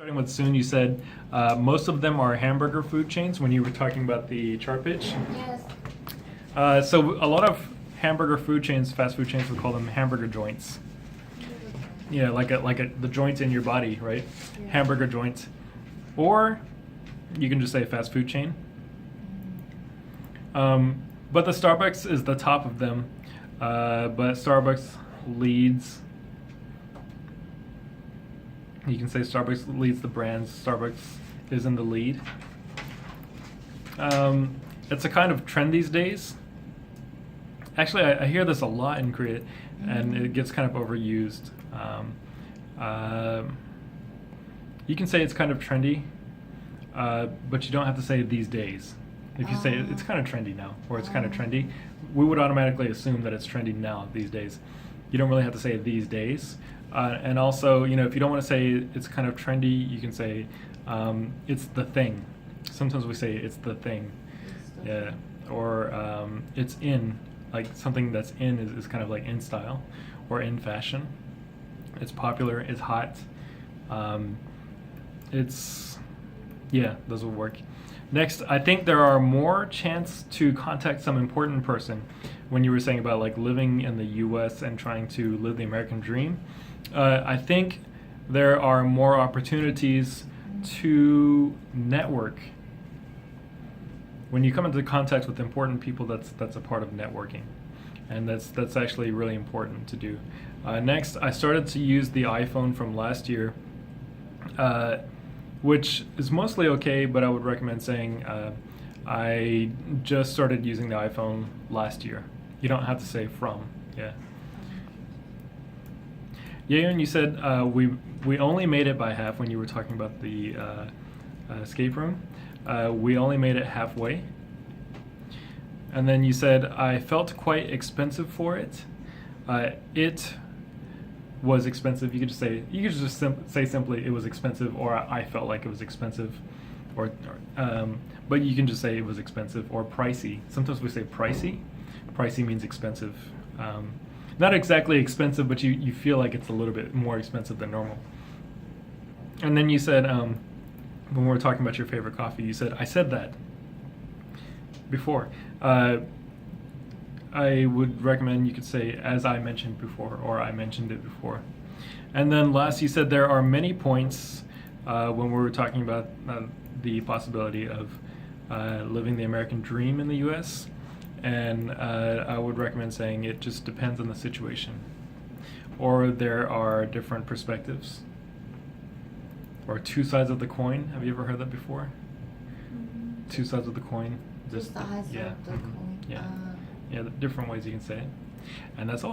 Starting with Soon, you said most of them are hamburger food chains when you were talking about the chart pitch. Yes. So a lot of hamburger food chains, fast food chains, we call them hamburger joints. Yeah, the joints in your body, right? Yeah. Hamburger joints. Or you can just say fast food chain. But the Starbucks is the top of them. But Starbucks leads. You can say Starbucks leads the brands. Starbucks is in the lead. It's a kind of trend these days. Actually, I hear this a lot in Korea, and it gets kind of overused. You can say it's kind of trendy, but you don't have to say these days. If you say it's kind of trendy now, or it's kind of trendy, we would automatically assume that it's trendy now these days. You don't really have to say these days. And also, if you don't want to say it's kind of trendy, you can say it's the thing. Sometimes we say it's the thing. Yeah. Or it's in. Like something that's in is kind of like in style or in fashion. It's popular, it's hot. Those will work. Next, I think there are more chance to contact some important person when you were saying about like living in the US and trying to live the American dream. I think there are more opportunities to network. When you come into contact with important people, that's a part of networking, and that's actually really important to do. Next, I started to use the iPhone from last year, which is mostly okay, but I would recommend saying I just started using the iPhone last year. You don't have to say from. Yeah. Yeon, you said we only made it by half when you were talking about the escape room. We only made it halfway. And then you said, I felt quite expensive for it. It was expensive. You could just say simply it was expensive, or I felt like it was expensive, but you can just say it was expensive or pricey. Sometimes we say pricey. Pricey means expensive. Not exactly expensive, but you feel like it's a little bit more expensive than normal. And then you said, when we were talking about your favorite coffee, you said, I said that before. I would recommend you could say, as I mentioned before, or I mentioned it before. And then last, you said there are many points when we were talking about the possibility of living the American dream in the US. And I would recommend saying it just depends on the situation. Or there are different perspectives. Or two sides of the coin. Have you ever heard that before? Mm-hmm. Two sides of the coin. Two sides of the coin. Yeah. Yeah, different ways you can say it. And that's all.